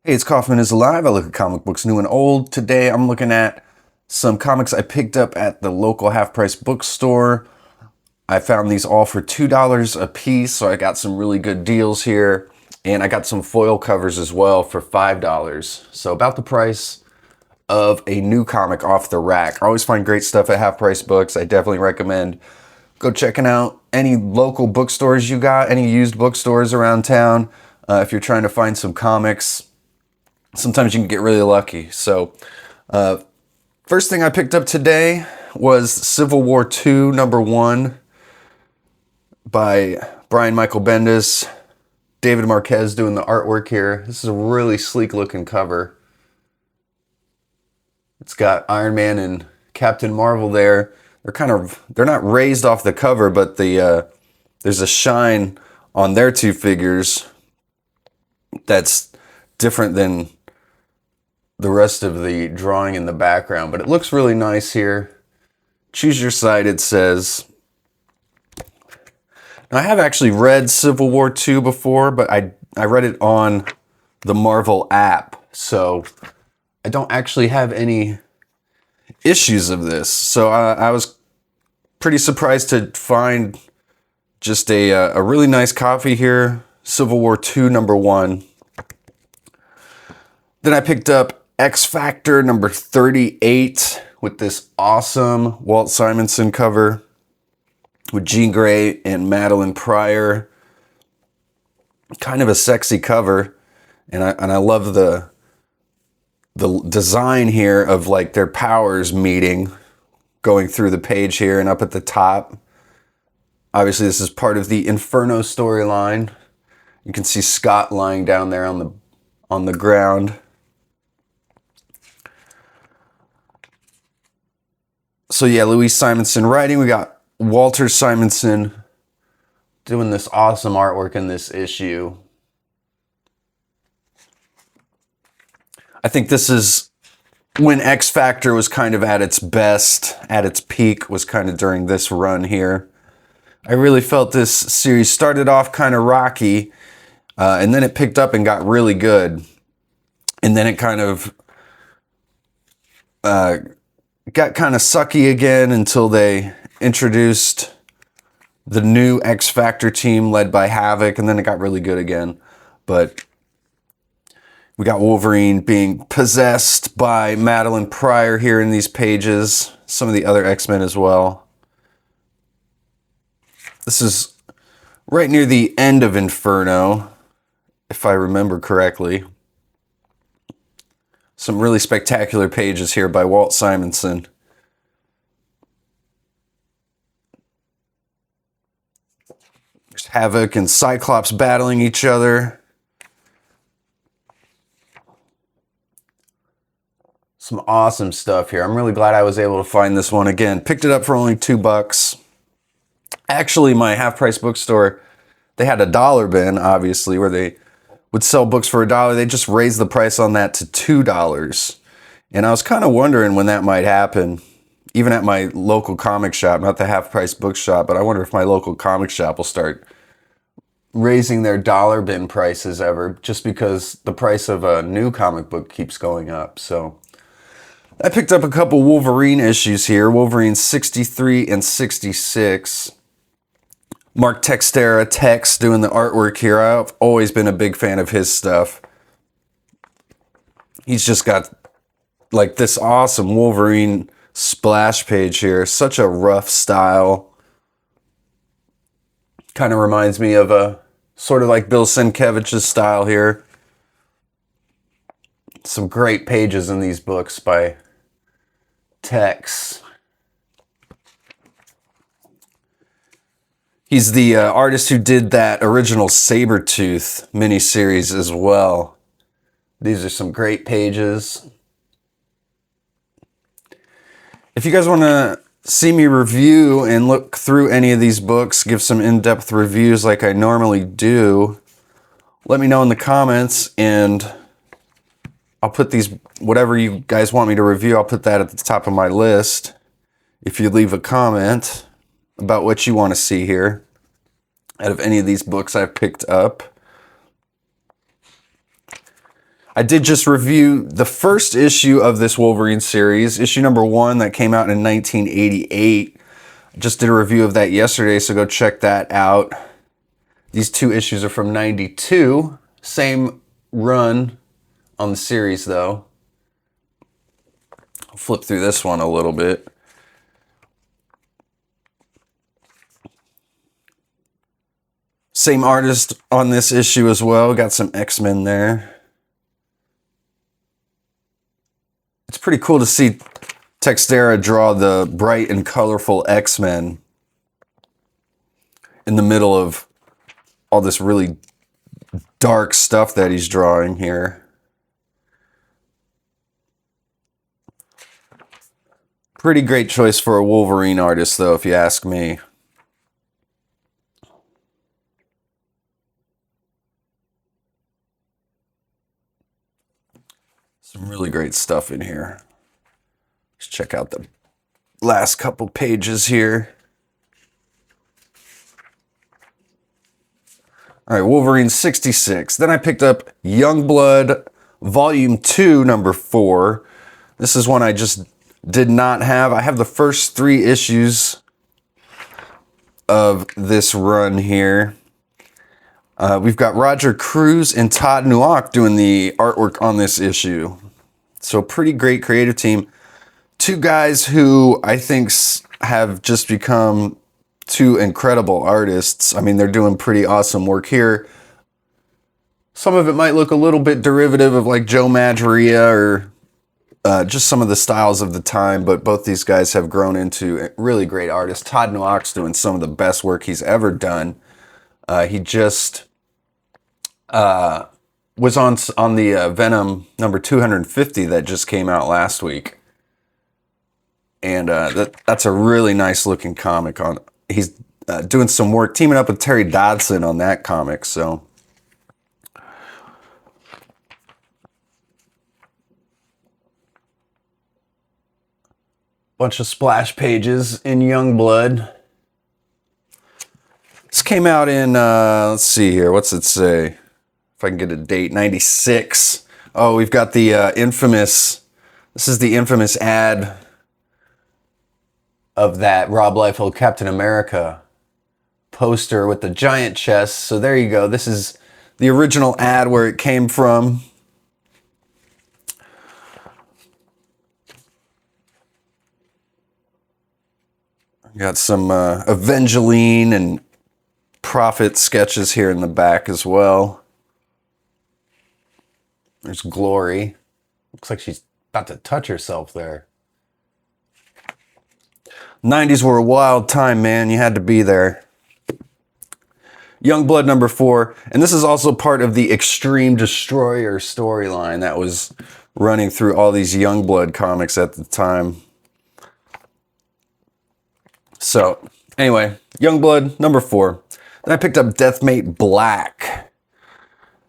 Hey, it's Kaufman is Alive. I look at comic books new and old. Today I'm looking at some comics I picked up at the local half-price bookstore. I found these all for $2 a piece, so I got some really good deals here. And I got some foil covers as well for $5. So about the price of a new comic off the rack. I always find great stuff at half-price books. I definitely recommend go checking out any local bookstores you got, any used bookstores around town. If you're trying to find some comics, sometimes you can get really lucky. So, first thing I picked up today was Civil War II, #1 by Brian Michael Bendis. David Marquez doing the artwork here. This is a really sleek looking cover. It's got Iron Man and Captain Marvel there. They're not raised off the cover, but there's a shine on their two figures that's different than the rest of the drawing in the background, but it looks really nice here. Choose your side, it says. Now, I have actually read Civil War II before, but I read it on the Marvel app, so I don't actually have any issues of this. So I was pretty surprised to find just a really nice copy here, Civil War II #1. Then I picked up X Factor #38 with this awesome Walt Simonson cover with Jean Grey and Madeline Pryor. Kind of a sexy cover, and I love the design here of like their powers meeting, going through the page here and up at the top. Obviously, this is part of the Inferno storyline. You can see Scott lying down there on the ground. So yeah, Louise Simonson writing. We got Walter Simonson doing this awesome artwork in this issue. I think this is when X Factor was kind of at its best, at its peak, was kind of during this run here. I really felt this series started off kind of rocky, and then it picked up and got really good. And then it kind of got kind of sucky again until they introduced the new X Factor team led by Havoc, and then it got really good again. But we got Wolverine being possessed by Madeline Pryor here in these pages, some of the other X-Men as well. This is right near the end of Inferno, if I remember correctly. Some really spectacular pages here by Walt Simonson. There's Havoc and Cyclops battling each other. Some awesome stuff here. I'm really glad I was able to find this one again. Picked it up for only $2. Actually, my half-price bookstore, they had a dollar bin, obviously, where they would sell books for $1. They just raised the price on that to $2. And I was kind of wondering when that might happen, even at my local comic shop, not the half-price bookshop, but I wonder if my local comic shop will start raising their dollar bin prices ever, just because the price of a new comic book keeps going up. So I picked up a couple Wolverine issues here, Wolverine 63 and 66. Mark Texeira, Tex, doing the artwork here. I've always been a big fan of his stuff. He's just got like this awesome Wolverine splash page here. Such a rough style. Kind of reminds me of a sort of like Bill Sienkiewicz's style here. Some great pages in these books by Tex. He's the artist who did that original Sabretooth miniseries as well. These are some great pages. If you guys want to see me review and look through any of these books, give some in-depth reviews like I normally do, let me know in the comments, and I'll put these, whatever you guys want me to review, I'll put that at the top of my list. If you leave a comment about what you want to see here out of any of these books I've picked up. I did just review the first issue of this Wolverine series, issue number 1 that came out in 1988. Just did a review of that yesterday, so go check that out. These 2 issues are from 92. Same run on the series, though. I'll flip through this one a little bit. Same artist on this issue as well. Got some X-Men there. It's pretty cool to see Texeira draw the bright and colorful X-Men in the middle of all this really dark stuff that he's drawing here. Pretty great choice for a Wolverine artist, though, if you ask me. Some really great stuff in here. Let's check out the last couple pages here. All right, Wolverine 66. Then I picked up Youngblood Volume 2, number 4. This is one I just did not have. I have the first 3 issues of this run here. We've got Roger Cruz and Todd Nowak doing the artwork on this issue. So pretty great creative team. 2 guys who I think have just become 2 incredible artists. I mean, they're doing pretty awesome work here. Some of it might look a little bit derivative of like Joe Madureira or just some of the styles of the time, but both these guys have grown into really great artists. Todd Nowak's doing some of the best work he's ever done. He just was on the Venom number 250 that just came out last week. And that's a really nice looking comic. He's doing some work, teaming up with Terry Dodson on that comic, so. Bunch of splash pages in Youngblood. This came out in, let's see here, what's it say? If I can get a date, 96. Oh, we've got the infamous, this is the infamous ad of that Rob Liefeld Captain America poster with the giant chest. So there you go. This is the original ad where it came from. Got some Evangeline and Prophet sketches here in the back as well. There's Glory. Looks like she's about to touch herself there. 90s were a wild time, man. You had to be there. Youngblood number 4. And this is also part of the Extreme Destroyer storyline that was running through all these Youngblood comics at the time. So, anyway, Youngblood number 4. Then I picked up Deathmate Black.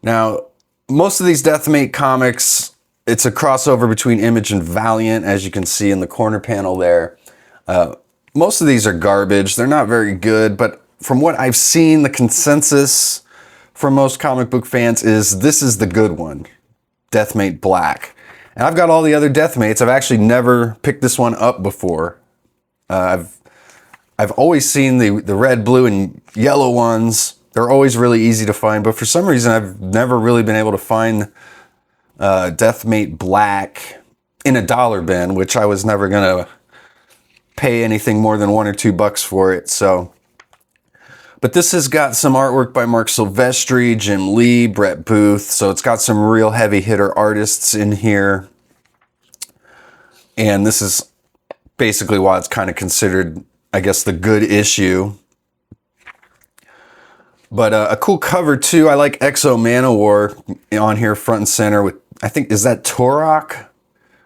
Now, most of these Deathmate comics, it's a crossover between Image and Valiant, as you can see in the corner panel there. Most of these are garbage. They're not very good, but from what I've seen, the consensus from most comic book fans is this is the good one, Deathmate Black. And I've got all the other Deathmates. I've actually never picked this one up before. I've always seen the red, blue, and yellow ones. They're always really easy to find, but for some reason, I've never really been able to find Deathmate Black in a dollar bin, which I was never going to pay anything more than $1 or $2 for it. So, but this has got some artwork by Mark Silvestri, Jim Lee, Brett Booth. So it's got some real heavy hitter artists in here. And this is basically why it's kind of considered, I guess, the good issue. But a cool cover too. I like Exo Manowar on here front and center with, I think, is that Turok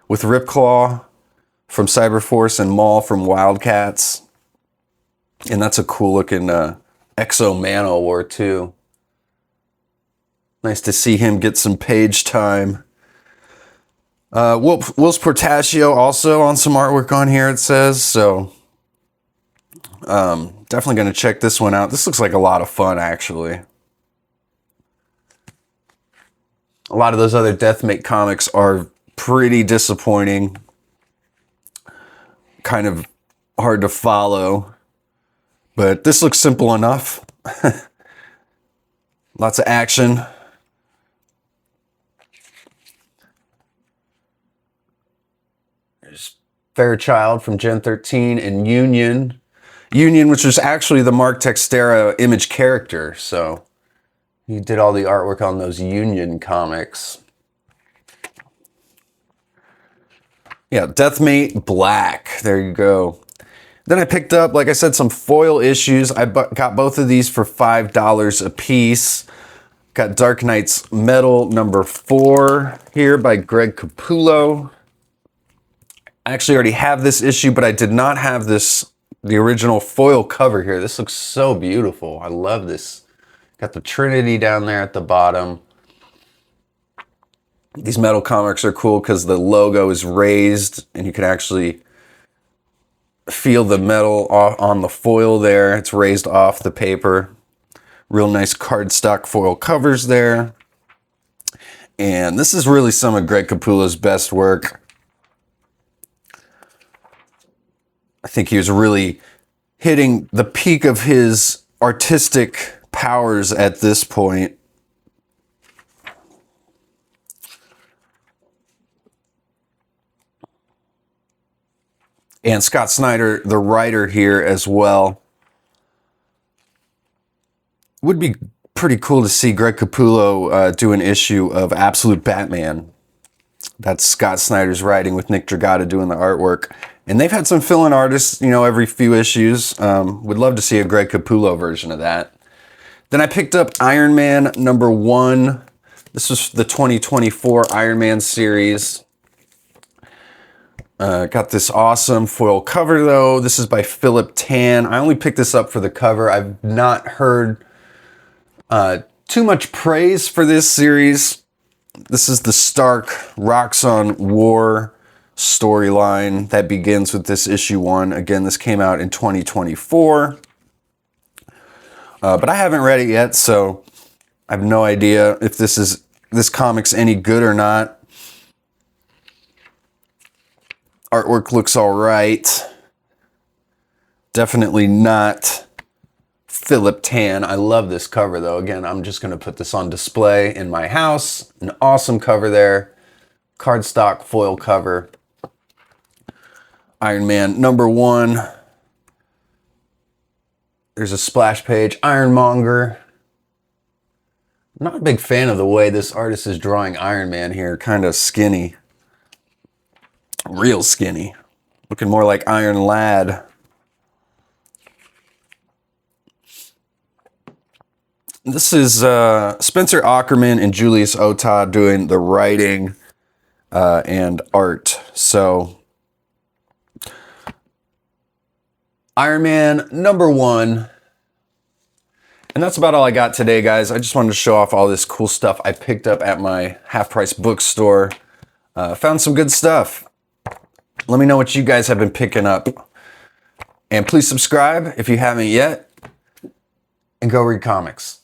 with Ripclaw from Cyberforce and Maul from Wildcats. And that's a cool looking Exo Manowar too. Nice to see him get some page time. Whilce Portacio also on some artwork on here, it says. So definitely going to check this one out. This looks like a lot of fun, actually. A lot of those other Deathmate comics are pretty disappointing. Kind of hard to follow. But this looks simple enough. Lots of action. There's Fairchild from Gen 13 and Union. Union, which was actually the Mark Texeira Image character. So he did all the artwork on those Union comics. Yeah, Deathmate Black. There you go. Then I picked up, like I said, some foil issues. I got both of these for $5 a piece. Got Dark Knight's Metal number 4 here by Greg Capullo. I actually already have this issue, but I did not have the original foil cover here. This looks so beautiful. I love this. Got the Trinity down there at the bottom. These metal comics are cool because the logo is raised and you can actually feel the metal on the foil there. It's raised off the paper. Real nice cardstock foil covers there. And this is really some of Greg Capullo's best work. I think he was really hitting the peak of his artistic powers at this point. And Scott Snyder, the writer here as well. Would be pretty cool to see Greg Capullo do an issue of Absolute Batman. That's Scott Snyder's writing with Nick Dragata doing the artwork. And they've had some fill-in artists, you know, every few issues. Would love to see a Greg Capullo version of that. Then I picked up Iron Man number 1. This was the 2024 Iron Man series. Got this awesome foil cover though. This is by Philip Tan. I only picked this up for the cover. I've not heard too much praise for this series. This is the Stark Roxxon War storyline that begins with this issue 1. Again, this came out in 2024. But I haven't read it yet, so I have no idea if this comic's any good or not. Artwork looks all right. Definitely not Philip Tan. I love this cover though. Again, I'm just going to put this on display in my house. An awesome cover there. Cardstock foil cover. Iron Man number 1. There's a splash page. Ironmonger. Not a big fan of the way this artist is drawing Iron Man here. Kind of skinny. Real skinny. Looking more like Iron Lad. This is Spencer Ackerman and Julius Otah doing the writing and art. So, Iron Man number 1. And that's about all I got today, guys. I just wanted to show off all this cool stuff I picked up at my half-price bookstore. Found some good stuff. Let me know what you guys have been picking up. And please subscribe if you haven't yet. And go read comics.